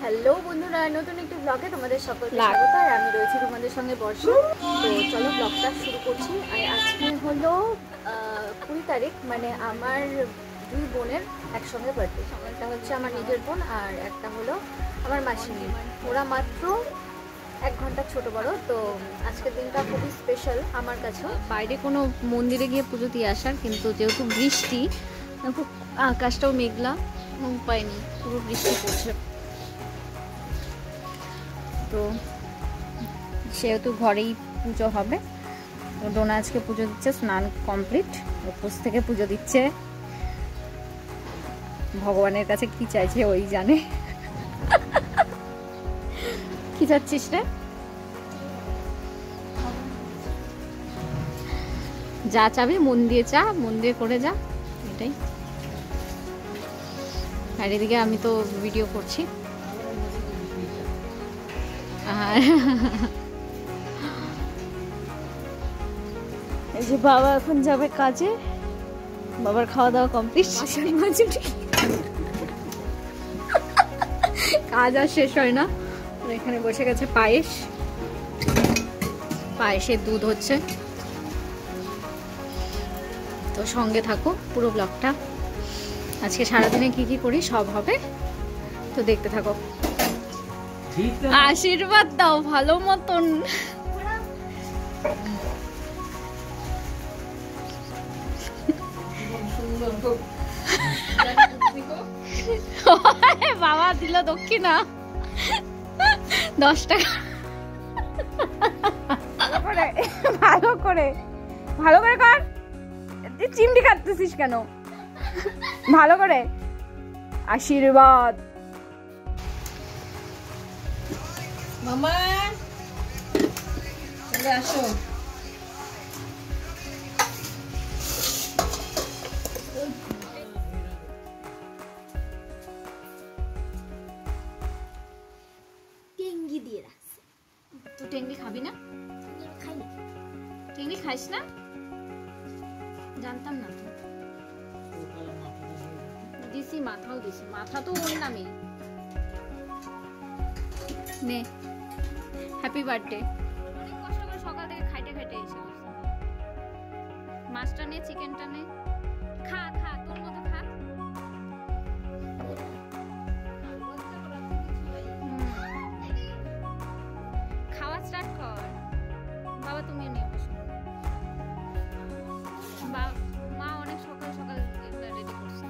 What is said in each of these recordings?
Hello বন্ধুরা, নতুন একটি ব্লগে তোমাদের সকলকে স্বাগত। আর আমি রয়েছি তোমাদের সঙ্গে বর্ষা। তো চলো ব্লগটা শুরু করছি। আর আজকে হলো 20 তারিখ, মানে আমার দুই বোনের একসঙ্গে বার্থডে। একটা হচ্ছে আমার নিজের বোন আর একটা হলো আমার মাসির মেয়ে। ওরা মাত্র 1 ঘন্টা ছোট বড়। তো আজকের দিনটা খুবই স্পেশাল আমার কাছেও। বাইরে কোনো মন্দিরে গিয়ে পুজো দিয়ে আসার, কিন্তু যেহেতু বৃষ্টি, খুব আকাশটাও মেঘলা, পাইনি, পুরো বৃষ্টি পড়ছে। তো সেহেতু ঘরেই পুজো হবে। ডোনা আজকে পুজো দিচ্ছে, স্নান কমপ্লিট, উপোস থেকে পুজো দিচ্ছে। ভগবানের কাছে কি চাইছে ওই জানে। কি চাচ্ছিস রে? যা চাবি মন দিয়ে চা, মন দিয়ে করে যা, এটাই। আর এদিকে আমি তো ভিডিও করছি। এই যে বাবা এখন যাবে কাজে, বাবার খাওয়া দাওয়া কমপ্লিট। কাজ আর শেষ হয় না। এখানে বসে গেছে পায়েস, পায়েসের দুধ হচ্ছে। তো সঙ্গে থাকো পুরো ব্লগটা। আজকে সারাদিনে কি কি করি সব হবে, তো দেখতে থাকো। আশীর্বাদ দাও ভালো মতন। বাবা দিল দক্ষিণা 10 টাকা। ভালো করে ভালো করে কর। চিমটি কাটতেছিস কেন? ভালো করে আশীর্বাদ। মামা চলে আসো। টেঙ্গি দিয়ে রাখছে। তুই টেঙ্গি খাবি না? খাই না। টেঙ্গি খাইস না? জানতাম না তো। দিছি, মাথাও দিছি। মাথা তো ওর নামে। নে, হ্যাপি বার্থডে। অনেক কষ্ট করে সকাল থেকে খাইতে খাইতে এসে বসে। মাছটা নে, চিকেনটা নে, খা খা, তোর মতো খা। খাওয়া স্টার্ট কর। বাবা তুমিও নিয়ে বসো। মা অনেক সকাল সকাল এগুলা রেডি করছে।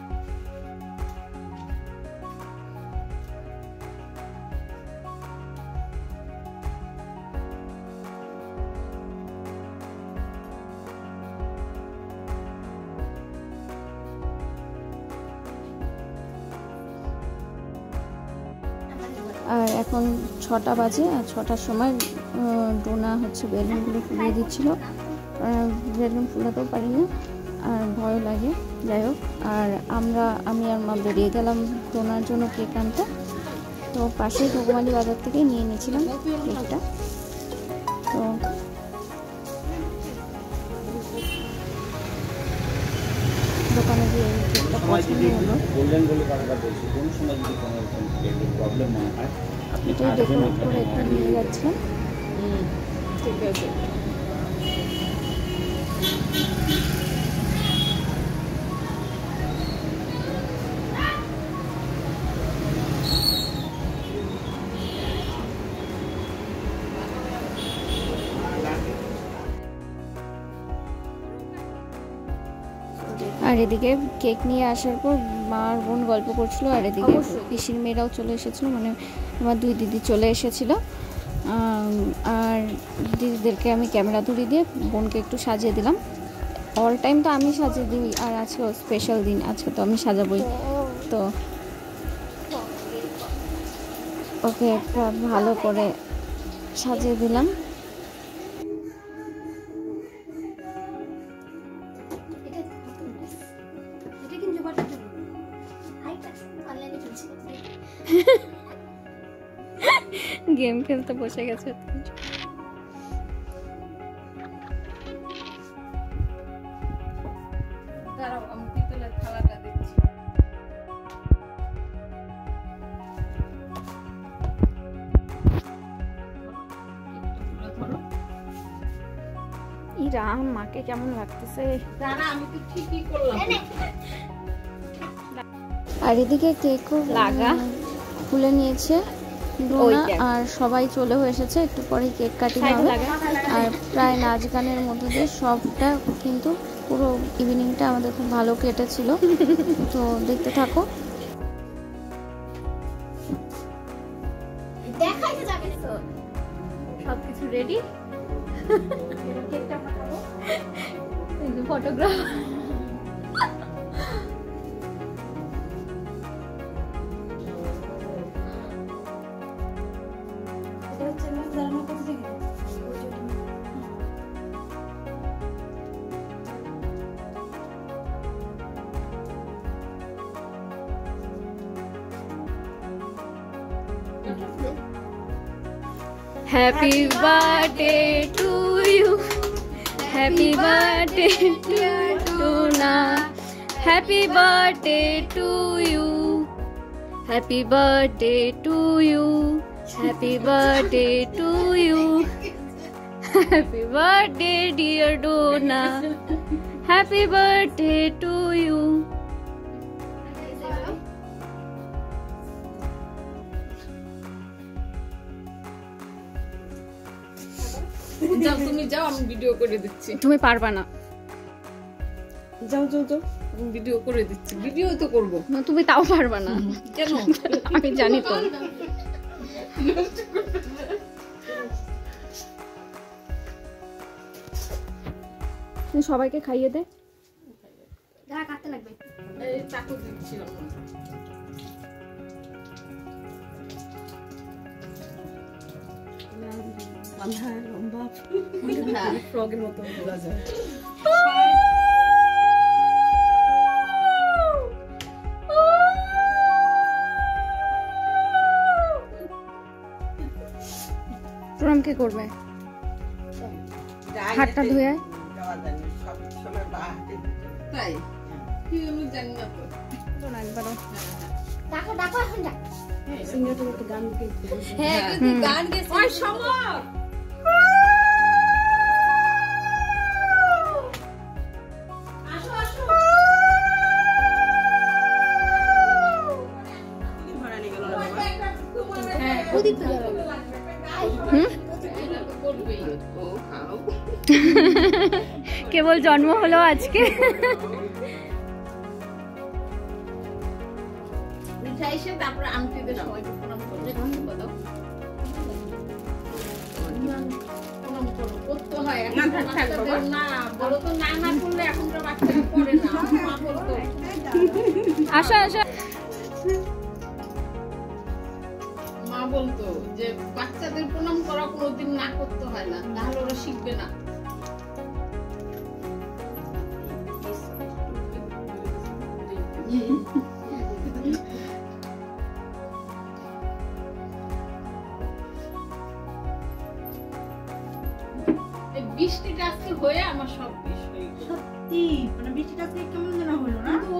আর এখন 6টা বাজে। আর 6টার সময় ডোনা হচ্ছে বেলুনগুলো ফুলিয়ে দিচ্ছিল। বেলুন ফুলাতেও পারি না, আর ভয় লাগে। যাই হোক, আর আমি আর মা বেরিয়ে গেলাম ডোনার জন্য কেক আনতে। তো পাশেই ভগবানী বাজার থেকে নিয়ে নিয়েছিলাম কেকটা। তো দোকানে গিয়ে কেকটা পছন্দ হলো। এটাই ডেকোরেট করে একটু নিয়ে যাচ্ছিলাম। ঠিক আছে। আর এদিকে কেক নিয়ে আসার পর মা আর বোন গল্প করছিল। আর এদিকে পিসির মেয়েরাও চলে এসেছিলো, মানে আমার 2 দিদি চলে এসেছিলো। আর দিদিদেরকে আমি ক্যামেরা ধরিয়ে দিয়ে বোনকে একটু সাজিয়ে দিলাম। অল টাইম তো আমি সাজিয়ে দিই, আর আজকে স্পেশাল দিন, আজকে তো আমি সাজাবই। তো ওকে একটা ভালো করে সাজিয়ে দিলাম। গেম খেলতে বসে গেছে। দাঁড়াও, আমি পিতলের থালাটা দিচ্ছি। রাম, মাকে কেমন লাগতেছে। আমি তো ঠিকই করলাম। আর এদিকে কেকও লাগা খুলে নিয়েছে ডোনা, আর সবাই চলে এসেছে, একটু পরে কেক কাটিং হবে। আর প্রায় নাচ গানের মধ্যে দিয়ে সবটা কিন্তু পুরো ইভিনিংটা আমাদের খুব ভালো কেটেছিল। তো দেখতে থাকো। সবকিছু ready, photograph Happy birthday to you, happy birthday to Dona, happy birthday to you, happy birthday to you, happy birthday to you, happy birthday dear Dona, happy birthday to you. যাও, তুমি যাও, আমি ভিডিও করে দিচ্ছি। তুমি পারবা না, যাও যাও যাও, আমি ভিডিও করে দিচ্ছি। ভিডিও তো করব না, তুমি তাও পারবা না। কেন? আমি জানি তো। তুই সবাইকে খাইয়ে দে। যা কাটতে লাগবে, এই চাকু দিচ্ছি এখন। লম্বা ফ্রগের মতো বোঝা যায়। প্রণাম কে করবে? হাতটা ধুয়ে তাই কি আমি জানি না তো। একবারও ডাকো ডাকো এখন ডাক। সিঙ্গারটা একটু গান গেয়েছে। হ্যাঁ কিন্তু গান গেছে। ওই সমর আসো আসো। হ্যাঁ প্রদীপ তো জ্বালাবো। কেবল জন্ম হলো আজকে। মিঠাই এসে তারপরে আংটিদের সবাইকে প্রণাম করবে। দাও প্রণাম করো, করতে হয়। এখন বাচ্চাদের না বলো তো, না না করলে এখনকার বাচ্চারা করে না। মা বলতো আসো আসো। মা বলতো যে বাচ্চাদের প্রণাম করা কোনোদিন না করতে হয় না, তাহলে ওরা শিখবে না। এই বৃষ্টিটা আজকে হয়ে আমার সব বিষ হয়ে গেল। সত্যি মানে বৃষ্টিটা আজকে কেমন যেন হলো না? কিন্তু ও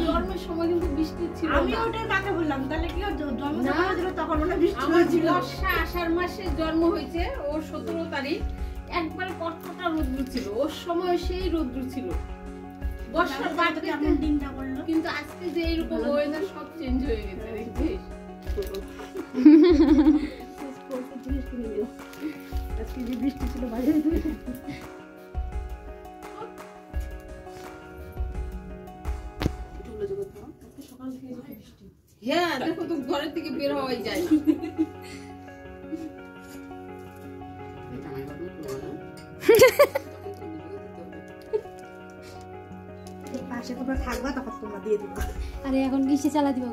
জন্মের সময় কিন্তু বৃষ্টি ছিল আমি না। ওটাই মাকে বললাম তাহলে কি ওর জন্ম না। যখন হয়েছিল তখন মনে হয় বৃষ্টি আমার হয়েছিল। বর্ষা আষাঢ় মাসে জন্ম হয়েছে, ও 17 তারিখ, একবারে কটকটা রৌদ্র ছিল। ওর সময় সেই রৌদ্র ছিল, বর্ষার বাদ তাহলে কেমন দিনটা বললো? কিন্তু আজকে যে এইরকম ওয়েদার সব চেঞ্জ হয়ে গেছে দেখছিস। আজকে যে বৃষ্টি ছিল বাইরে হ্যাঁ দেখো তো, ঘরের থেকে বের হওয়াই যায় না। পাশে তোমরা থাকবা তখন তোমরা দিয়ে দিবা। আরে এখন কিসে চালা দিবা?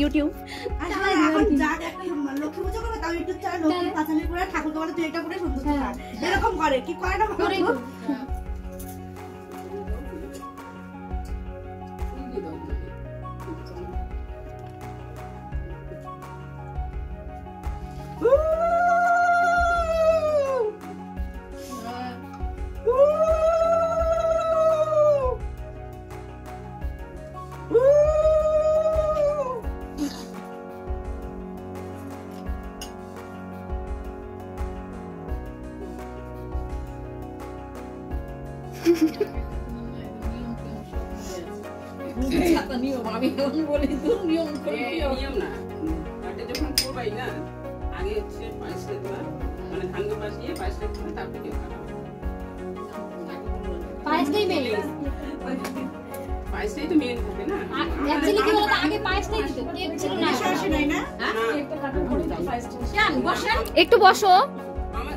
ইউটিউব। আসলে এখন যার একটা লক্ষ্মী পুজো করবে তাও একটু চার লক্ষ্মী পাঁচালি করে ঠাকুরকে বলে তুই এটা করে সুন্দর থাক। এরকম করে কি করে না করে নিয়ম আমি বলি তো নিয়ম না বাটে যখন করবাই না আগে হচ্ছে পায়েসটা দেওয়া মানে ধানকে পাশ দিয়ে পায়েসটা করে তারপরে কেক কাটা পায়েসটাই মেন পায়েসটাই তো মেন থাকে না অ্যাকচুয়ালি কি বলতো আগে পায়েসটাই দিত কেক ছিল না আসে নাই না কেন বসেন একটু বসো।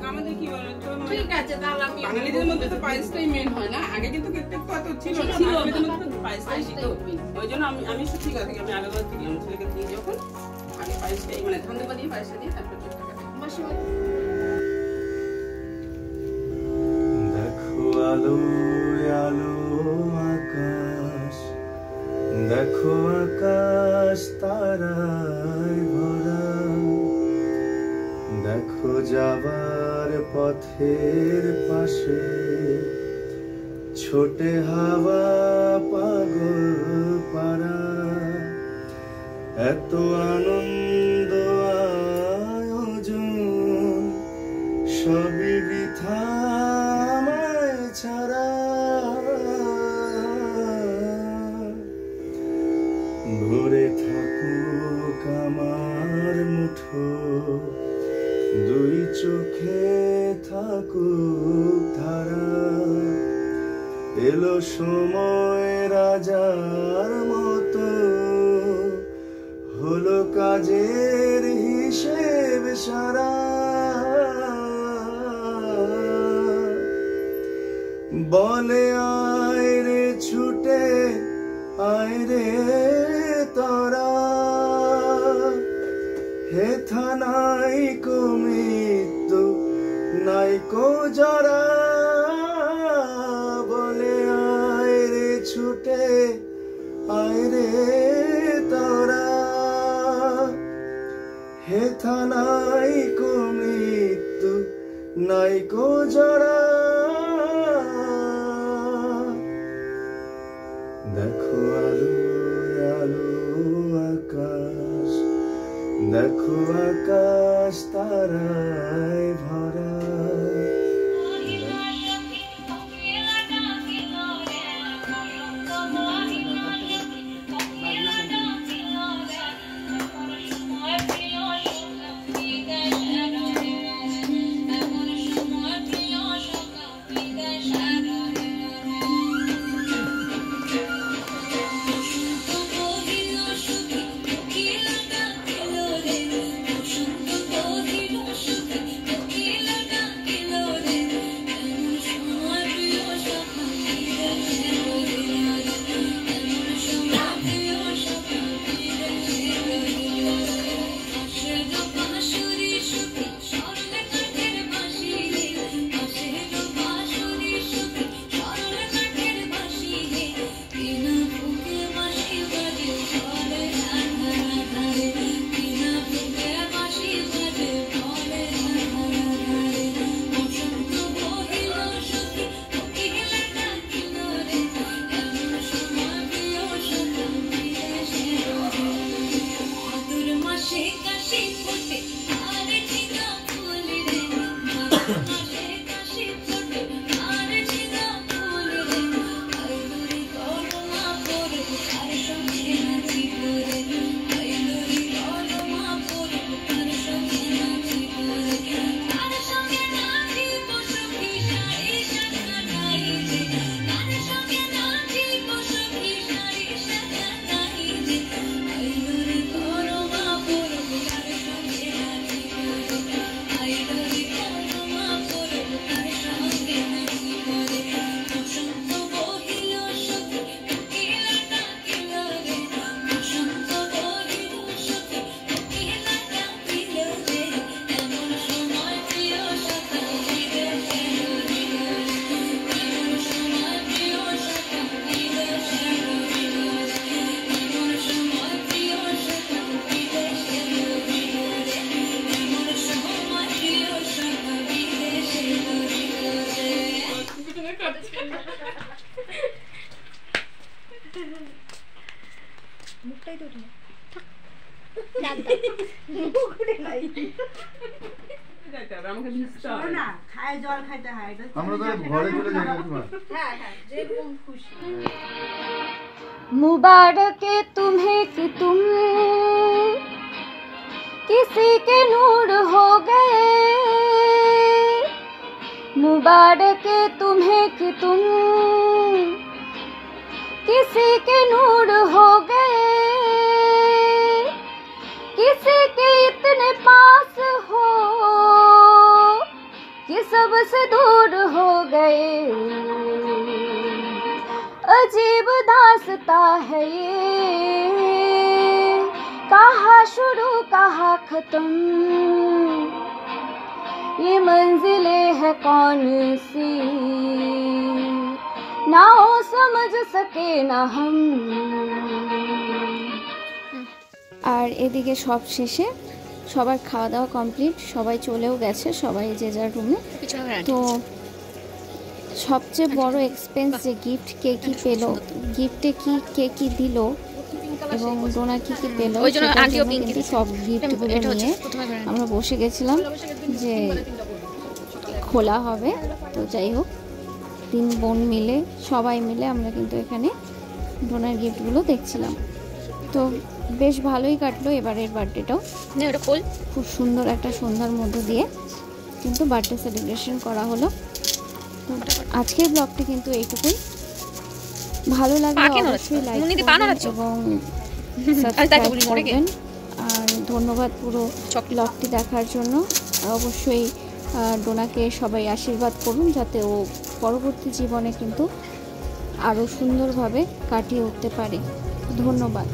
আমাদের কি বলতো ঠিক আছে তাহলে আমি বাঙালিদের মধ্যে তো পায়েসটাই মেন হয় না আগে কিন্তু কেকটা তো ছিল না বাঙালিদের মধ্যে তো পায়েসটাই ছিল ওই জন্য আমি ঠিক আছে আমি আগে থেকে আমি ছেলেকে দিয়ে যখন আগে পায়েসটাই মানে ধানকে দিয়ে পায়েসটা দিয়ে তারপর কেকটা কাটা দেখো আলো আলো আকাশ দেখো আকাশ তারায় ভরা দেখো যাবার পথের পাশে ছোটে হাওয়া পাগল পারা এত আনন্দ আয়োজন সবই বৃথা আমায় ছাড়া ভরে থাকুক আমার মুঠো দুই চোখে থাকুক ধারা এলো সময় রাজার মতো হলো কাজের হিসেব সারা বলে আয় রে ছুটে আয় রে তোরা হেথা নাই কো মৃত্যু নাই কো জরা বলে আয় রে ছুটে আয় রে তোরা হেথা নাই কো মৃত্যু নাই কো জরা দেখো আলো আলো আকাশ দেখো আকাশ তারায় ভরা মুখটাই তো মুখ উঠে নাই যাইতে হবে, আমাকে ভিজতে শোনো হবে। না, খায় জল খাইতে হয়, এটা হচ্ছে আমরা তাহলে ঘরে চলে যাই কাকিমা। যেরকম খুশি। मुबारक तुम्हें कि तुम किसी के नूर हो गए, मुबारक तुम्हें कि तुम किसी के नूर हो गए, किसी के इतने पास हो कि सबसे दूर हो गए। अजीब दास्ता है ये, कहाँ शुरू कहाँ खत्म, ये मंजिलें है कौन सी, ना वो समझ सके ना हम। আর এদিকে সব শেষে সবার খাওয়া দাওয়া কমপ্লিট, সবাই চলেও গেছে, সবাই যে যার রুমে। তো সবচেয়ে বড় এক্সপেন্স যে গিফট, কে কি পেলো, গিফটে কি কে কি দিল এবং ডোনার কি কি পেলো, সেটার জন্য কিন্তু সব গিফটগুলো নিয়ে আমরা বসে গেছিলাম যে খোলা হবে। তো যাই হোক, 3 বোন মিলে সবাই মিলে আমরা কিন্তু এখানে ডোনার গিফটগুলো দেখছিলাম। তো বেশ ভালোই কাটলো এবারের বার্থডেটাও, খুব সুন্দর একটা সন্ধ্যার মধ্য দিয়ে কিন্তু বার্থডে সেলিব্রেশন করা হলো। তো আজকের ব্লগটি কিন্তু এইটুকুই। ভালো লাগলে অবশ্যই লাইক করবেন এবং সাবস্ক্রাইব করবেন। আর ধন্যবাদ পুরো ব্লগটি দেখার জন্য। আর অবশ্যই ডোনাকে সবাই আশীর্বাদ করুন যাতে ও পরবর্তী জীবনে কিন্তু আরও সুন্দরভাবে কাটিয়ে উঠতে পারে। ধন্যবাদ।